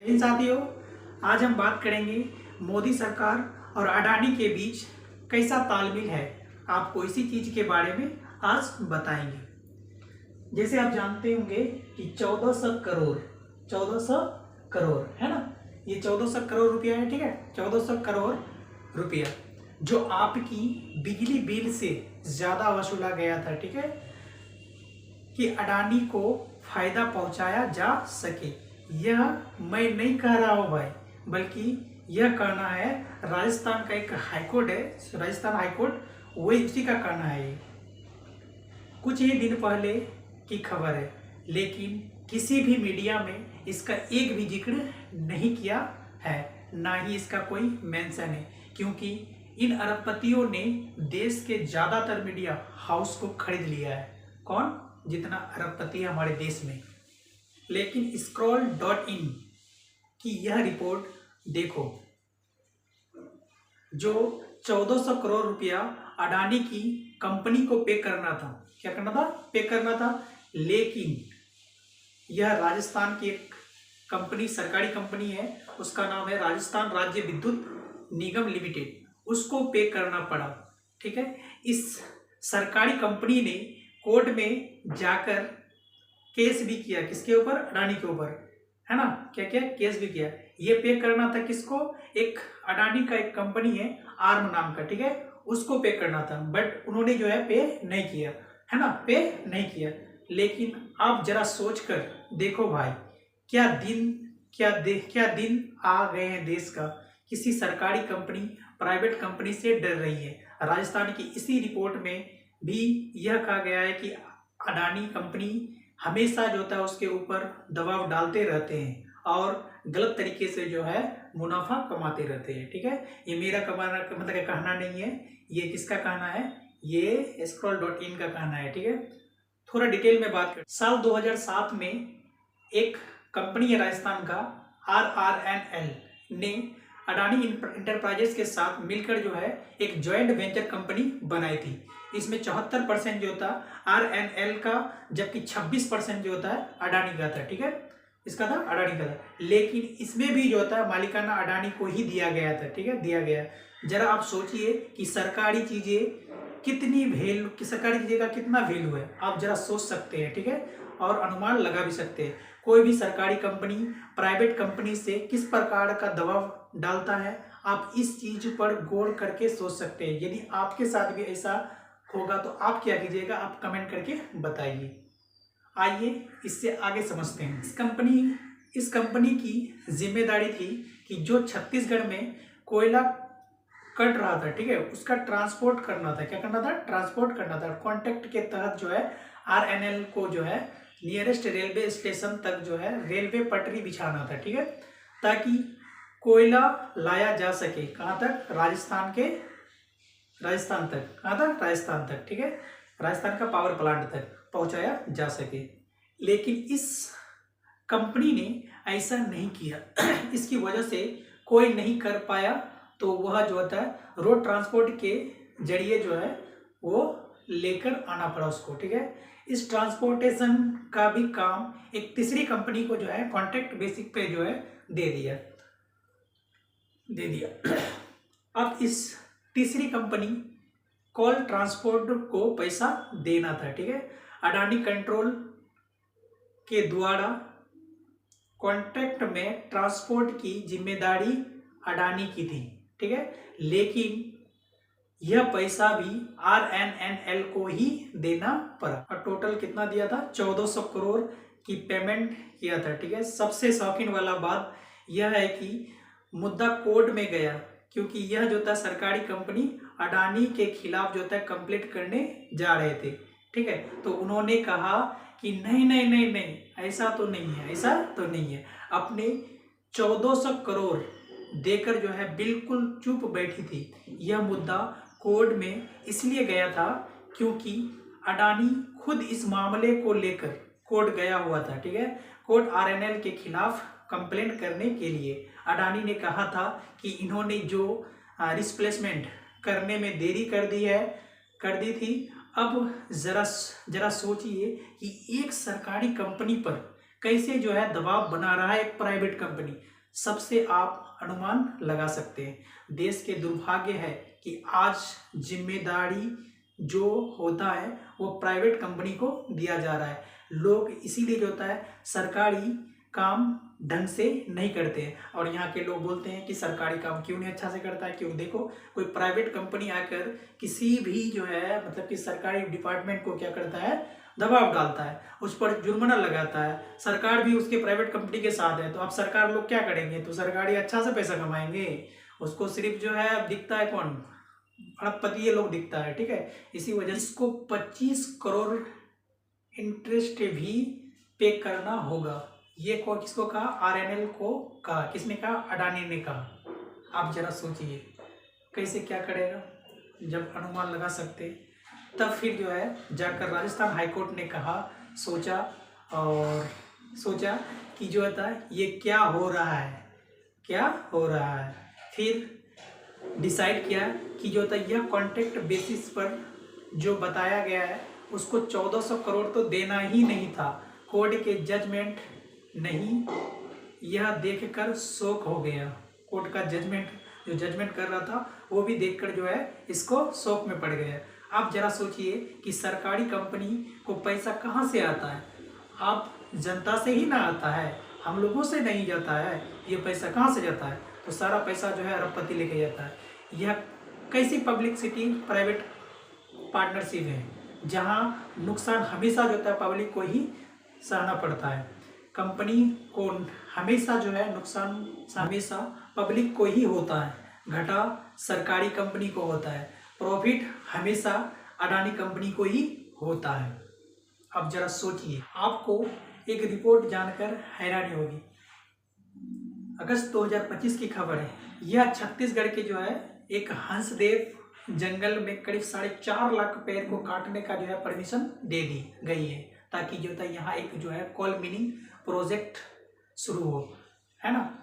इन साथियों, आज हम बात करेंगे मोदी सरकार और अडानी के बीच कैसा तालमेल है। आपको इसी चीज के बारे में आज बताएंगे। जैसे आप जानते होंगे कि 1400 करोड़ है ना, ये 1400 करोड़ रुपया है। ठीक है, 1400 करोड़ रुपया जो आपकी बिजली बिल से ज्यादा वसूला गया था। ठीक है, कि अडानी को फायदा पहुंचाया जा सके। यह मैं नहीं कह रहा हूं भाई, बल्कि यह कहना है राजस्थान का एक हाईकोर्ट है, राजस्थान हाईकोर्ट, वही उसी का कहना है। ये कुछ ही दिन पहले की खबर है, लेकिन किसी भी मीडिया में इसका एक भी जिक्र नहीं किया है, ना ही इसका कोई मेंशन है, क्योंकि इन अरबपतियों ने देश के ज्यादातर मीडिया हाउस को खरीद लिया है। कौन? जितना अरबपति है हमारे देश में। लेकिन scroll.in की यह रिपोर्ट देखो, जो 1400 करोड़ रुपया अडानी की कंपनी को पे करना था। क्या करना था? पे करना था। लेकिन यह राजस्थान की एक कंपनी, सरकारी कंपनी है, उसका नाम है राजस्थान राज्य विद्युत निगम लिमिटेड, उसको पे करना पड़ा। ठीक है, इस सरकारी कंपनी ने कोर्ट में जाकर केस भी किया। किसके ऊपर? अडानी के ऊपर, है ना। क्या क्या केस भी किया। ये पे करना था किसको? एक अडानी का एक कंपनी है आर्म नाम का, ठीक है, उसको पे करना था। बट उन्होंने जो है पे नहीं किया, है ना, पे नहीं किया। लेकिन आप जरा सोच कर देखो भाई, क्या दिन आ गए हैं देश का। किसी सरकारी कंपनी प्राइवेट कंपनी से डर रही है। राजस्थान की इसी रिपोर्ट में भी यह कहा गया है कि अडानी कंपनी हमेशा जो होता है उसके ऊपर दबाव डालते रहते हैं और गलत तरीके से जो है मुनाफा कमाते रहते हैं। ठीक है, ये मेरा मतलब कहना नहीं है, ये किसका कहना है? ये scroll.in का कहना है। ठीक है, थोड़ा डिटेल में बात कर। साल 2007 में एक कंपनी है राजस्थान का RRNL ने अडानी इंटरप्राइजेस के साथ मिलकर जो है एक जॉइंट वेंचर कंपनी बनाई थी। इसमें 74% जो था RNL का, जबकि 26% जो होता है अडानी का था। ठीक है, इसका था अडानी का था। लेकिन इसमें भी जो होता है मालिकाना अडानी को ही दिया गया था। ठीक है, दिया गया। जरा आप सोचिए कि सरकारी चीजें कितनी वैल्यू, कि सरकारी चीजें का कितना वैल्यू है, आप जरा सोच सकते हैं। ठीक है, और अनुमान लगा भी सकते हैं। कोई भी सरकारी कंपनी प्राइवेट कंपनी से किस प्रकार का दबाव डालता है, आप इस चीज पर गौर करके सोच सकते हैं। यदि आपके साथ भी ऐसा होगा तो आप क्या कीजिएगा, आप कमेंट करके बताइए। आइए इससे आगे समझते हैं। इस कंपनी की जिम्मेदारी थी कि जो छत्तीसगढ़ में कोयला कट रहा था, ठीक है, उसका ट्रांसपोर्ट करना था। क्या करना था? ट्रांसपोर्ट करना था। कॉन्ट्रैक्ट के तहत जो है RNL को जो है नियरेस्ट रेलवे स्टेशन तक जो है रेलवे पटरी बिछाना था। ठीक है, ताकि कोयला लाया जा सके। कहाँ तक? राजस्थान तक। कहाँ तक? राजस्थान तक। ठीक है, राजस्थान का पावर प्लांट तक पहुंचाया जा सके। लेकिन इस कंपनी ने ऐसा नहीं किया। इसकी वजह से कोई नहीं कर पाया, तो वह जो होता है रोड ट्रांसपोर्ट के जरिए जो है वो लेकर आना पड़ा उसको। ठीक है, इस ट्रांसपोर्टेशन का भी काम एक तीसरी कंपनी को जो है कॉन्ट्रैक्ट बेसिक पे जो है दे दिया। अब इस तीसरी कंपनी कॉल ट्रांसपोर्ट को पैसा देना था। ठीक है, अडानी कंट्रोल के द्वारा कॉन्ट्रैक्ट में ट्रांसपोर्ट की जिम्मेदारी अडानी की थी। ठीक है, लेकिन यह पैसा भी RNL को ही देना पड़ा। और टोटल कितना दिया था? 1400 करोड़ की पेमेंट किया था। ठीक है, सबसे शौकीन वाला बात यह है कि मुद्दा कोर्ट में गया, क्योंकि यह जो था सरकारी कंपनी अडानी के खिलाफ जो था कंप्लेंट करने जा रहे थे। ठीक है, तो उन्होंने कहा कि नहीं नहीं नहीं नहीं, ऐसा तो नहीं है, ऐसा तो नहीं है। अपने 1400 करोड़ देकर जो है बिल्कुल चुप बैठी थी। यह मुद्दा कोर्ट में इसलिए गया था क्योंकि अडानी खुद इस मामले को लेकर कोर्ट गया हुआ था। ठीक है, कोर्ट RNL के खिलाफ कंप्लेंट करने के लिए। अडानी ने कहा था कि इन्होंने जो रिप्लेसमेंट करने में देरी कर दी थी। अब जरा सोचिए कि एक सरकारी कंपनी पर कैसे जो है दबाव बना रहा है एक प्राइवेट कंपनी। सबसे आप अनुमान लगा सकते हैं। देश के दुर्भाग्य है कि आज जिम्मेदारी जो होता है वो प्राइवेट कंपनी को दिया जा रहा है। लोग इसीलिए जो होता है सरकारी काम ढंग से नहीं करते हैं, और यहाँ के लोग बोलते हैं कि सरकारी काम क्यों नहीं अच्छा से करता है। क्यों, देखो कोई प्राइवेट कंपनी आकर किसी भी जो है मतलब कि सरकारी डिपार्टमेंट को क्या करता है, दबाव डालता है, उस पर जुर्माना लगाता है। सरकार भी उसके प्राइवेट कंपनी के साथ है, तो अब सरकार लोग क्या करेंगे, तो सरकारी अच्छा से पैसा कमाएंगे। उसको सिर्फ जो है दिखता है कौन, अरबपति ये लोग दिखता है, ठीक है। इसी वजह से इसको 25 करोड़ इंटरेस्ट भी पे करना होगा। ये को किसको कहा, आरएनएल को कहा। किसने कहा, अडानी ने कहा। आप जरा सोचिए कैसे क्या करेगा, जब अनुमान लगा सकते। तब फिर जो है जाकर राजस्थान हाईकोर्ट ने कहा, सोचा कि जो होता है ये क्या हो रहा है, क्या हो रहा है। फिर डिसाइड किया कि जो होता है यह कॉन्ट्रैक्ट बेसिस पर जो बताया गया है उसको 1400 करोड़ तो देना ही नहीं था। कोर्ट के जजमेंट नहीं, यह देखकर शौक हो गया। कोर्ट का जो जजमेंट कर रहा था वो भी देखकर जो है इसको शौक में पड़ गया। आप जरा सोचिए कि सरकारी कंपनी को पैसा कहाँ से आता है। आप जनता से ही ना आता है, हम लोगों से नहीं जाता है। ये पैसा कहाँ से जाता है, तो सारा पैसा जो है अरबपति लेके जाता है। यह कैसी पब्लिसिटी प्राइवेट पार्टनरशिप है, जहाँ नुकसान हमेशा जो होता है पब्लिक को ही सहना पड़ता है। कंपनी को हमेशा जो है नुकसान हमेशा पब्लिक को ही होता है, घाटा सरकारी कंपनी को होता है, प्रॉफिट हमेशा अडानी कंपनी को ही होता है। अब जरा सोचिए, आपको एक रिपोर्ट जानकर हैरानी होगी। अगस्त 2025 की खबर है। यह छत्तीसगढ़ के जो है एक हंसदेव जंगल में करीब 4.5 लाख पेड़ को काटने का जो है परमिशन दे दी गई है, ताकि जो है यहाँ एक जो है कोल मीनिंग प्रोजेक्ट शुरू हो, है ना।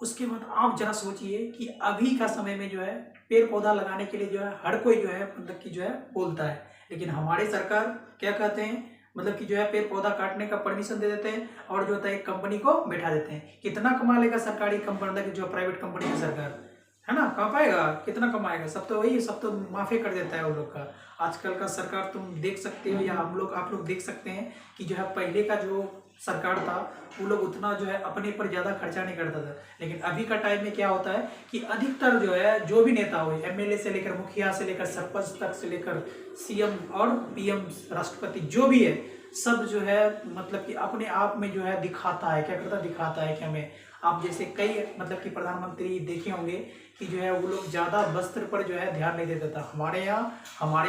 उसके बाद आप जरा सोचिए कि अभी का समय में जो है पेड़ पौधा लगाने के लिए जो है हर कोई जो है मतलब कि जो है बोलता है, लेकिन हमारी सरकार क्या कहते हैं, मतलब कि जो है पेड़ पौधा काटने का परमिशन दे देते हैं और जो होता है एक कंपनी को बैठा देते हैं। कितना कमा लेगा सरकारी कंपनी, जो प्राइवेट कंपनी की सरकार, है ना, कमा पाएगा, कितना कमाएगा। सब तो वही, सब तो माफी कर देता है उन लोग का। आजकल का सरकार तुम देख सकते हो, या आप लोग देख सकते हैं कि जो है पहले का जो सरकार था वो लोग उतना जो है अपने पर ज़्यादा खर्चा नहीं करता था, लेकिन अभी का टाइम में क्या होता है कि अधिकतर जो है जो भी नेता हो, एमएलए से लेकर मुखिया से लेकर सरपंच तक से लेकर सीएम और पीएम राष्ट्रपति जो भी है, सब जो है मतलब कि अपने आप में जो है दिखाता है, क्या करता दिखाता है कि हमें। आप जैसे कई मतलब कि प्रधानमंत्री देखे होंगे कि जो है वो लोग ज़्यादा वस्त्र पर जो है ध्यान नहीं देता था। हमारे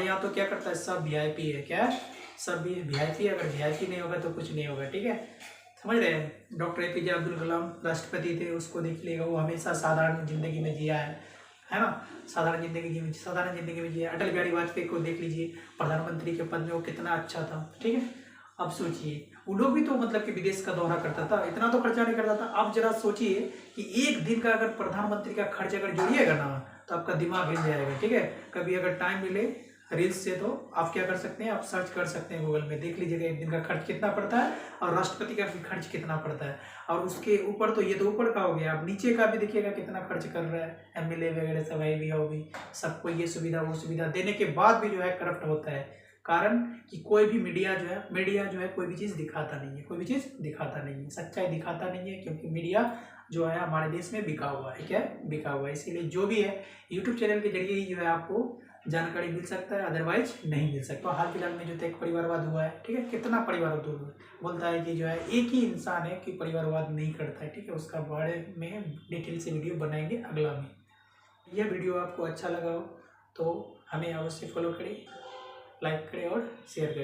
यहाँ तो क्या करता है, सब वीआईपी है, क्या सब भी वीआईपी। अगर वीआईपी नहीं होगा तो कुछ नहीं होगा, ठीक है, समझ रहे हैं। डॉक्टर एपीजे अब्दुल कलाम राष्ट्रपति थे, उसको देख लीजिएगा, वो हमेशा साधारण जिंदगी में जिया है ना, साधारण जिंदगी में जिया। अटल बिहारी वाजपेयी को देख लीजिए, प्रधानमंत्री के पद में वो कितना अच्छा था, ठीक है। अब सोचिए वो लोग भी तो मतलब कि विदेश का दौरा करता था, इतना तो खर्चा नहीं करता था। आप जरा सोचिए कि एक दिन का अगर प्रधानमंत्री का खर्च अगर जोड़िएगा ना तो आपका दिमाग हिल जाएगा, ठीक है। कभी अगर टाइम मिले रील्स से तो आप क्या कर सकते हैं, आप सर्च कर सकते हैं गूगल में, देख लीजिएगा एक दिन का खर्च कितना पड़ता है और राष्ट्रपति का खर्च कितना पड़ता है। और उसके ऊपर तो ये तो ऊपर का हो गया, आप नीचे का भी देखिएगा कितना खर्च कर रहा है। एमएलए वगैरह सब आई भी होगी, सबको ये सुविधा वो सुविधा देने के बाद भी जो है करप्ट होता है। कारण कि कोई भी मीडिया जो है कोई भी चीज़ दिखाता नहीं है, कोई भी चीज़ दिखाता नहीं है, सच्चाई दिखाता नहीं है, क्योंकि मीडिया जो है हमारे देश में बिका हुआ है, क्या है, बिका हुआ है। इसीलिए जो भी है यूट्यूब चैनल के जरिए ही जो है आपको जानकारी मिल सकता है, अदरवाइज नहीं मिल सकता। हाल फिलहाल में जो एक परिवारवाद हुआ है, ठीक है, कितना परिवारवाद हुआ है, बोलता है कि जो है एक ही इंसान है कि परिवारवाद नहीं करता है, ठीक है। उसका बारे में डिटेल से वीडियो बनाएंगे अगला में। यह वीडियो आपको अच्छा लगा हो तो हमें अवश्य फॉलो करें, लाइक करें और शेयर करें।